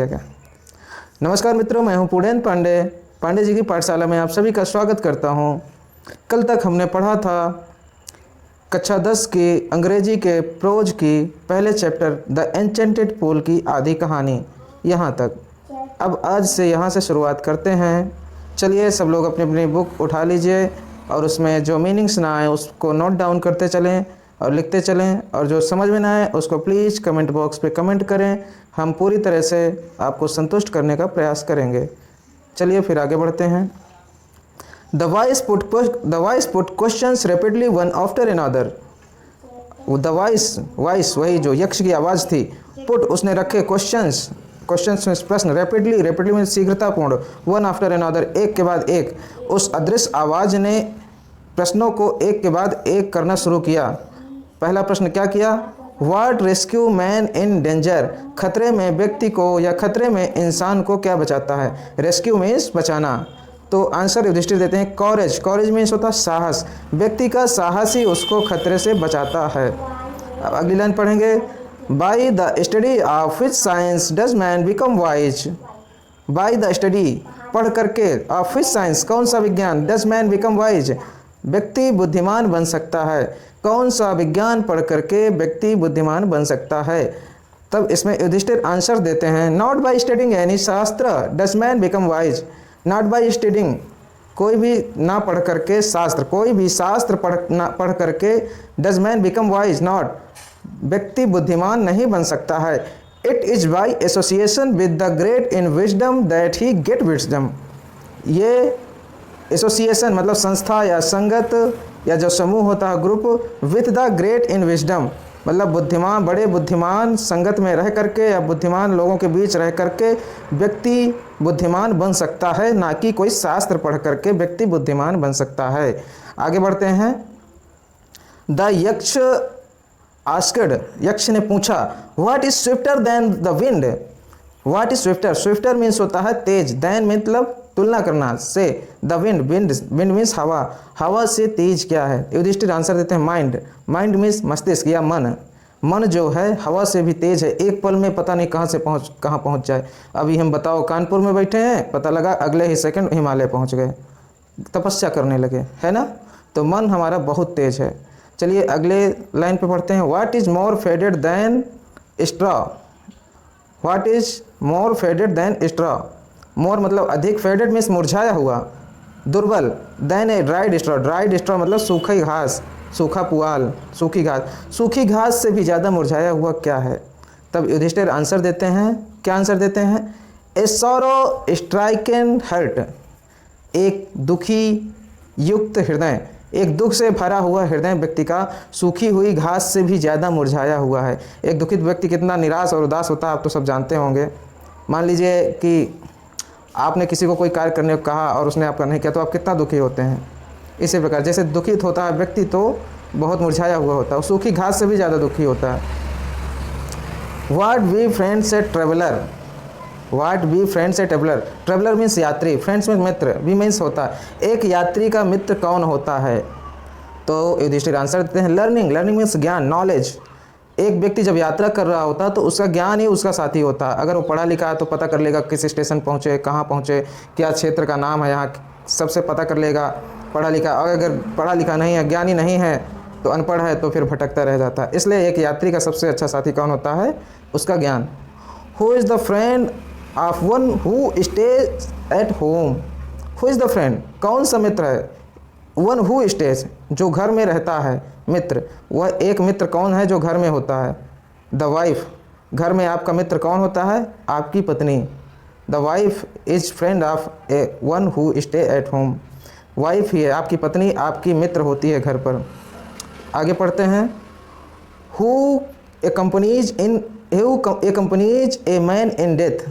क्या? नमस्कार मित्रों, मैं हूं पूर्णेंद्र पांडे जी की पाठशाला में आप सभी का स्वागत करता हूं। कल तक हमने पढ़ा था कक्षा 10 की अंग्रेजी के प्रोज की पहले चैप्टर द एन्चेंटेड पूल की आधी कहानी यहाँ तक। अब आज से यहाँ से शुरुआत करते हैं। चलिए सब लोग अपनी अपनी बुक उठा लीजिए और उसमें जो मीनिंग्स ना आए उसको नोट डाउन करते चलें और लिखते चलें, और जो समझ में ना आए उसको प्लीज़ कमेंट बॉक्स पे कमेंट करें। हम पूरी तरह से आपको संतुष्ट करने का प्रयास करेंगे। चलिए फिर आगे बढ़ते हैं। The voice put questions rapidly one after another. The voice वही जो यक्ष की आवाज़ थी। पुट उसने रखे क्वेश्चंस में प्रश्न, रैपिडली में शीघ्रतापूर्ण, वन आफ्टर अनदर एक के बाद एक। उस अदृश्य आवाज़ ने प्रश्नों को एक के बाद एक करना शुरू किया। पहला प्रश्न क्या किया? What rescue man in danger. खतरे में व्यक्ति को या खतरे में इंसान को क्या बचाता है? रेस्क्यू मीन्स बचाना। तो आंसर युधिष्ठिर देते हैं कॉरेज मीन्स होता है साहस। व्यक्ति का साहस ही उसको खतरे से बचाता है। अब अगली लाइन पढ़ेंगे। By the study of which science does man become wise. By the study पढ़ करके, ऑफ विच साइंस कौन सा विज्ञान, डज मैन बिकम वाइज व्यक्ति बुद्धिमान बन सकता है। कौन सा विज्ञान पढ़ करके व्यक्ति बुद्धिमान बन सकता है? तब इसमें युधिष्ठिर आंसर देते हैं नॉट बाय स्टडिंग एनी शास्त्र does man become wise. Not by studying कोई भी ना पढ़ करके शास्त्र, कोई भी शास्त्र पढ़ करके does man become wise not व्यक्ति बुद्धिमान नहीं बन सकता है। It is by association with the great in wisdom that he get wisdom. ये एसोसिएशन मतलब संस्था या संगत या जो समूह होता है group, with the great in wisdom मतलब बुद्धिमान, बड़े बुद्धिमान संगत में रह करके या बुद्धिमान लोगों के बीच रह करके व्यक्ति बुद्धिमान बन सकता है, ना कि कोई शास्त्र पढ़ करके व्यक्ति बुद्धिमान बन सकता है। आगे बढ़ते हैं। द यक्ष आस्क्ड, यक्ष ने पूछा what is swifter than the wind. What is swifter, swifter means होता है तेज, देन मतलब तुलना करना से, द विंड मीन्स हवा, हवा से तेज क्या है? युधिष्ठिर आंसर देते हैं माइंड मीन्स मस्तिष्क या मन जो है हवा से भी तेज है। एक पल में पता नहीं कहाँ पहुँच जाए। अभी हम बताओ कानपुर में बैठे हैं, पता लगा अगले ही सेकंड हिमालय पहुँच गए, तपस्या करने लगे, है ना? तो मन हमारा बहुत तेज है। चलिए अगले लाइन पे पढ़ते हैं। What is more faded than straw. What is more faded than straw. More मतलब अधिक, फेडेड मीन्स मुरझाया हुआ, दुर्बल, देन ए ड्राइड स्ट्रॉ मतलब सूखी घास, सूखा पुआल, सूखी घास से भी ज़्यादा मुरझाया हुआ क्या है? तब युधिष्ठिर आंसर देते हैं, क्या आंसर देते हैं? ए सॉरो स्ट्राइकन हर्ट। एक दुखी युक्त हृदय, एक दुख से भरा हुआ हृदय व्यक्ति का सूखी हुई घास से भी ज़्यादा मुरझाया हुआ है। एक दुखित व्यक्ति कितना निराश और उदास होता है आप तो सब जानते होंगे। मान लीजिए कि आपने किसी को कोई कार्य करने को कहा और उसने आपका नहीं किया तो आप कितना दुखी होते हैं। इसी प्रकार जैसे दुखित होता है व्यक्ति तो बहुत मुरझाया हुआ होता है, सूखी घास से भी ज़्यादा दुखी होता है। What we friends a traveller. What we friends a traveller, traveller means यात्री, फ्रेंड्स मीन्स मित्र, वी मीन्स होता है एक यात्री का मित्र कौन होता है? तो युधिष्ठिर आंसर देते हैं लर्निंग मीन्स ज्ञान, नॉलेज। एक व्यक्ति जब यात्रा कर रहा होता है तो उसका ज्ञान ही उसका साथी होता है। अगर वो पढ़ा लिखा है तो पता कर लेगा किस स्टेशन पहुँचे, कहाँ पहुँचे, क्या क्षेत्र का नाम है, यहाँ सबसे पता कर लेगा पढ़ा लिखा। और अगर पढ़ा लिखा नहीं है, ज्ञानी नहीं है, तो अनपढ़ है तो फिर भटकता रह जाता है। इसलिए एक यात्री का सबसे अच्छा साथी कौन होता है? उसका ज्ञान। Who is the friend of one who stays at home. Who is the friend कौन सा मित्र है? वन हु स्टेज जो घर में रहता है, मित्र। वह एक मित्र कौन है जो घर में होता है? The wife. घर में आपका मित्र कौन होता है? आपकी पत्नी। The wife is friend of a one who stay at home. Wife ही है, आपकी पत्नी आपकी मित्र होती है घर पर। आगे पढ़ते हैं। Who accompanies a man in death.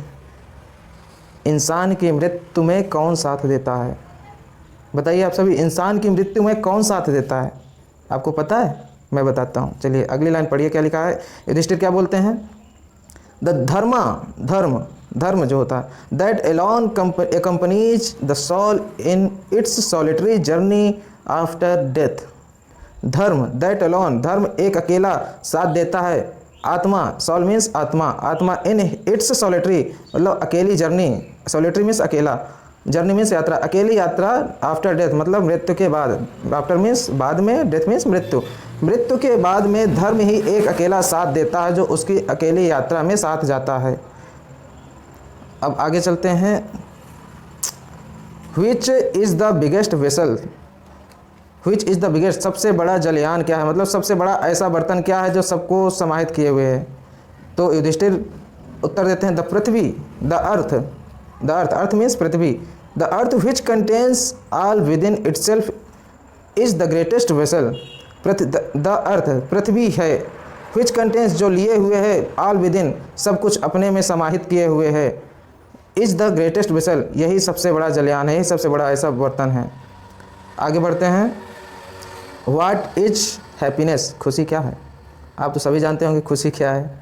इंसान की मृत्यु में कौन साथ देता है? बताइए आप सभी, इंसान की मृत्यु में कौन साथ देता है? आपको पता है? मैं बताता हूँ। चलिए अगली लाइन पढ़िए क्या लिखा है। युधिष्ठिर क्या बोलते हैं? द धर्म जो होता है that alone accompanies the soul in its solitary journey after death. Dharma that alone, धर्म एक अकेला साथ देता है आत्मा, सोल मीन्स आत्मा, आत्मा इन इट्स सॉलिटरी मतलब अकेली जर्नी, सॉलिटरी मीन्स अकेला, जर्नी मीन्स यात्रा, अकेली यात्रा आफ्टर डेथ मतलब मृत्यु के बाद, आफ्टर मीन्स बाद में, डेथ मीन्स मृत्यु, मृत्यु के बाद में धर्म ही एक अकेला साथ देता है जो उसकी अकेली यात्रा में साथ जाता है। अब आगे चलते हैं। Which is the biggest vessel, which is the biggest सबसे बड़ा जलयान क्या है, मतलब सबसे बड़ा ऐसा बर्तन क्या है जो सबको समाहित किए हुए है। तो युधिष्ठिर उत्तर देते हैं द पृथ्वी, the earth, the earth, earth means पृथ्वी, the earth which contains all within itself is the greatest vessel, the earth पृथ्वी है, विच कंटेन्स जो लिए हुए है, ऑल विद इन सब कुछ अपने में समाहित किए हुए है, इज़ द ग्रेटेस्ट वेसल यही सबसे बड़ा जलयान है, यही सबसे बड़ा ऐसा बर्तन है। आगे बढ़ते हैं। व्हाट इज हैप्पीनेस, खुशी क्या है। आप तो सभी जानते होंगे खुशी क्या है।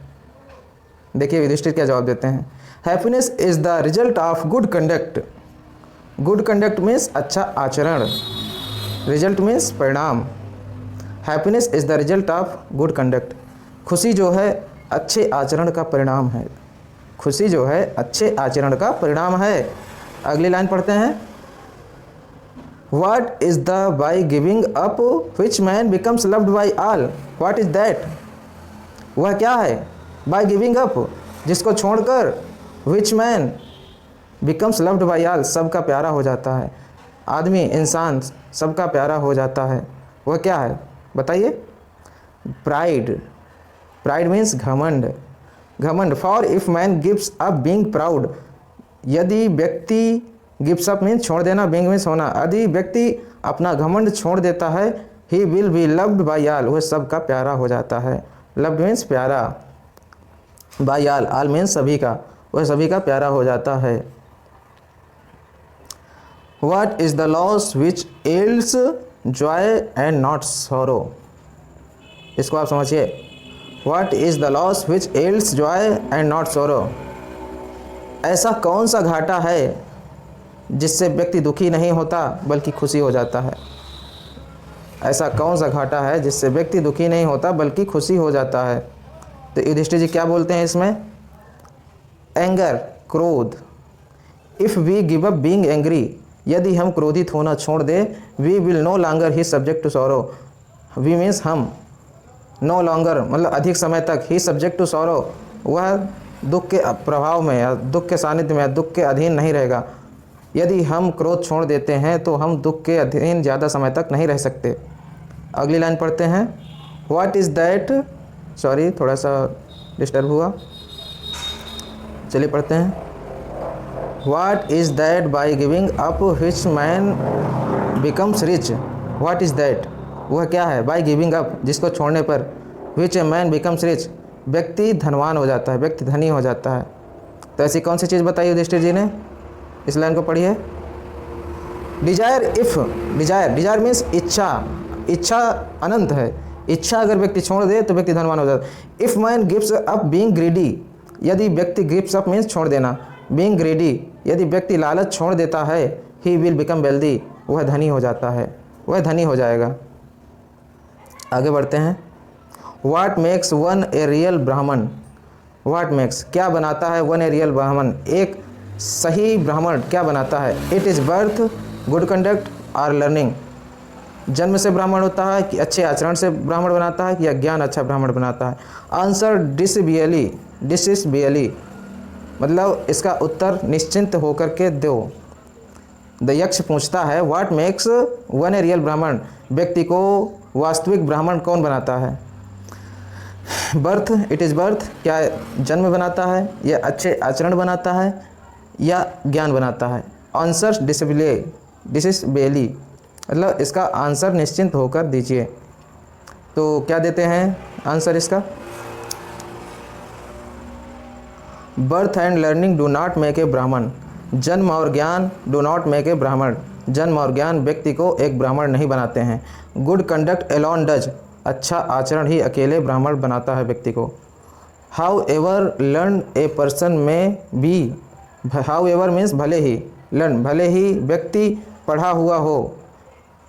देखिए युधिष्ठिर क्या जवाब देते हैं। Happiness is the result of good conduct, good conduct means अच्छा आचरण, रिजल्ट मीन्स परिणाम, happiness is the result of good conduct, खुशी जो है अच्छे आचरण का परिणाम है, खुशी जो है अच्छे आचरण का परिणाम है। अगली लाइन पढ़ते हैं। What is the by giving up which man becomes loved by all? What is that? वह क्या है? By giving up जिसको छोड़कर which man becomes loved by all सबका प्यारा हो जाता है, आदमी इंसान सबका प्यारा हो जाता है, वह क्या है बताइए। प्राइड, प्राइड मीन्स घमंड, घमंड। For if man gives up being proud, यदि व्यक्ति, गिव्स अप मीन्स छोड़ देना, बीइंग मीन्स होना, यदि व्यक्ति अपना घमंड छोड़ देता है, he will be loved by all वह सबका प्यारा हो जाता है, लव्ड मीन्स प्यारा, बाय ऑल, ऑल मीन्स सभी का, वह सभी का प्यारा हो जाता है। What is the loss which else Joy and not sorrow, इसको आप समझिए। What is the loss which else Joy and not sorrow, ऐसा कौन सा घाटा है जिससे व्यक्ति दुखी नहीं होता बल्कि खुशी हो जाता है, ऐसा कौन सा घाटा है जिससे व्यक्ति दुखी नहीं होता बल्कि खुशी हो जाता है। तो युधिष्ठिर जी क्या बोलते हैं इसमें। एंगर, क्रोध। If we give up being angry, यदि हम क्रोधित होना छोड़ दे, we will no longer he subject to sorrow, we means हम, नो लॉन्गर मतलब अधिक समय तक, ही सब्जेक्ट टू सॉरो वह दुख के प्रभाव में या दुख के सानिध्य में, दुख के अधीन नहीं रहेगा। यदि हम क्रोध छोड़ देते हैं तो हम दुख के अधीन ज़्यादा समय तक नहीं रह सकते। अगली लाइन पढ़ते हैं। व्हाट इज़ दैट, सॉरी थोड़ा सा डिस्टर्ब हुआ, चलिए पढ़ते हैं। What is that by giving up which man becomes rich, what is that वह क्या है, बाय गिविंग अप जिसको छोड़ने पर, विच ए मैन बिकम्स रिच व्यक्ति धनवान हो जाता है, व्यक्ति धनी हो जाता है। तो ऐसी कौन सी चीज़ बताई युधिष्ठिर जी ने, इस लाइन को पढ़िए। Desire, if desire, desire means इच्छा, इच्छा अनंत है, इच्छा अगर व्यक्ति छोड़ दे तो व्यक्ति धनवान हो जाता है। If man gives up being greedy, यदि व्यक्ति गिव्स अप मीन्स छोड़ देना, बीइंग ग्रीडी यदि व्यक्ति लालच छोड़ देता है, ही विल बिकम वेल्दी वह धनी हो जाता है, वह धनी हो जाएगा। आगे बढ़ते हैं। What makes one a real ब्राह्मण, व्हाट मेक्स क्या बनाता है, वन ए रियल ब्राह्मण एक सही ब्राह्मण क्या बनाता है। It is birth, good conduct और लर्निंग, जन्म से ब्राह्मण होता है कि अच्छे आचरण से ब्राह्मण बनाता है कि या ज्ञान अच्छा ब्राह्मण बनाता है। आंसर डिसबियली, डिसबियली मतलब इसका उत्तर निश्चिंत होकर के दो। द यक्ष पूछता है what makes one a real ब्राह्मण, व्यक्ति को वास्तविक ब्राह्मण कौन बनाता है। बर्थ, इट इज़ बर्थ क्या जन्म बनाता है या अच्छे आचरण बनाता है या ज्ञान बनाता है। आंसर डिसबियली मतलब इसका आंसर निश्चिंत होकर दीजिए। तो क्या देते हैं आंसर इसका। Birth and learning do not make a ब्राह्मण, जन्म और ज्ञान डू नॉट मेक ए ब्राह्मण, जन्म और ज्ञान व्यक्ति को एक ब्राह्मण नहीं बनाते हैं। गुड कंडक्ट एलोन डज, अच्छा आचरण ही अकेले ब्राह्मण बनाता है व्यक्ति को। How ever learn a person में बी, हाउ एवर मीन्स भले ही, लर्न भले ही व्यक्ति पढ़ा हुआ हो,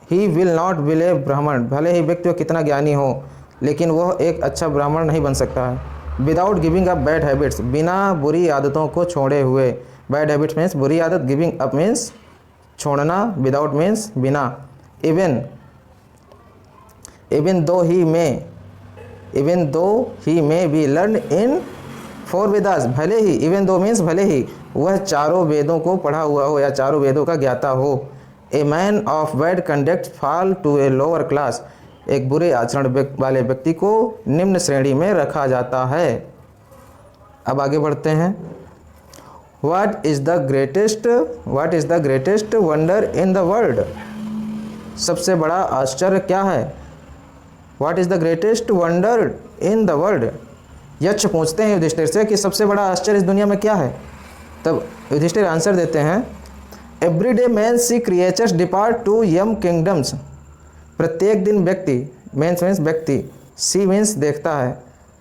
ही विल नॉट बिलीव ब्राह्मण भले ही व्यक्ति कितना ज्ञानी हो लेकिन वह एक अच्छा ब्राह्मण नहीं बन सकता है। Without giving up bad habits, बिना बुरी आदतों को छोड़े हुए। बैड हैबिट्स मीन्स बुरी आदत, गिविंग अप मीन्स छोड़ना, विदाउट मीन्स बिना। Even though he may be learn in 4 Vedas, भले ही, इवन दो मीन्स भले ही वह चारों वेदों को पढ़ा हुआ हो या चारों वेदों का ज्ञाता हो। A man of bad conduct fall to a lower class, एक बुरे आचरण वाले व्यक्ति को निम्न श्रेणी में रखा जाता है। अब आगे बढ़ते हैं। What is the greatest wonder in the world, सबसे बड़ा आश्चर्य क्या है। What is the greatest wonder in the world, यक्ष पूछते हैं युधिष्ठिर से कि सबसे बड़ा आश्चर्य इस दुनिया में क्या है। तब युधिष्ठिर आंसर देते हैं, everyday man see creatures depart to Yama kingdoms, प्रत्येक दिन व्यक्ति, मेंस मीन्स व्यक्ति, सी मीन्स देखता है,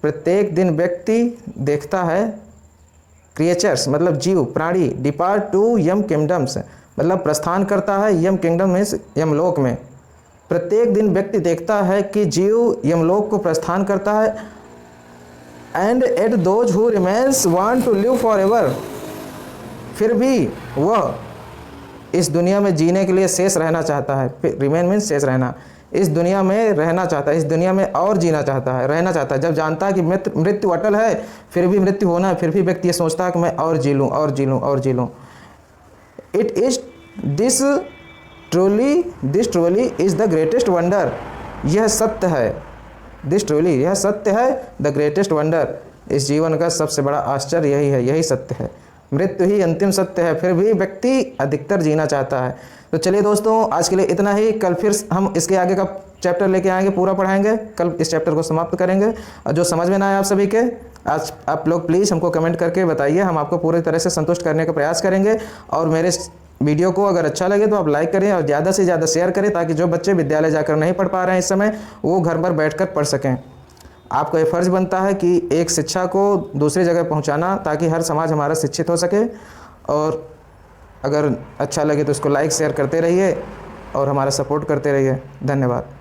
प्रत्येक दिन व्यक्ति देखता है, क्रिएचर्स मतलब जीव प्राणी, डिपार्ट टू यम किंगडम्स मतलब प्रस्थान करता है, यम किंगडम मीन्स यमलोक में। प्रत्येक दिन व्यक्ति देखता है कि जीव यमलोक को प्रस्थान करता है। And at those who remains want to live for ever, फिर भी वह इस दुनिया में जीने के लिए शेष रहना चाहता है। रिमेन मीन्स शेष रहना, इस दुनिया में रहना चाहता है, इस दुनिया में और जीना चाहता है, रहना चाहता है। जब जानता है कि मृत्यु अटल है, फिर भी मृत्यु होना है, फिर भी व्यक्ति ये सोचता है कि मैं और जी लूँ और जी लूँ और जी लूँ। It is this truly is the greatest wonder, यह सत्य है, दिस ट्रूली यह सत्य है, द ग्रेटेस्ट वंडर इस जीवन का सबसे बड़ा आश्चर्य यही है, यही सत्य है। मृत्यु ही अंतिम सत्य है, फिर भी व्यक्ति अधिकतर जीना चाहता है। तो चलिए दोस्तों, आज के लिए इतना ही। कल फिर हम इसके आगे का चैप्टर लेके आएंगे, पूरा पढ़ाएंगे, कल इस चैप्टर को समाप्त करेंगे। और जो समझ में ना आए आप सभी के, आज आप लोग प्लीज़ हमको कमेंट करके बताइए, हम आपको पूरी तरह से संतुष्ट करने का प्रयास करेंगे। और मेरे वीडियो को अगर अच्छा लगे तो आप लाइक करें और ज़्यादा से ज़्यादा शेयर करें, ताकि जो बच्चे विद्यालय जाकर नहीं पढ़ पा रहे हैं इस समय, वो घर पर बैठकर पढ़ सकें। आपका ये फ़र्ज़ बनता है कि एक शिक्षा को दूसरी जगह पहुंचाना, ताकि हर समाज हमारा शिक्षित हो सके। और अगर अच्छा लगे तो इसको लाइक शेयर करते रहिए और हमारा सपोर्ट करते रहिए। धन्यवाद।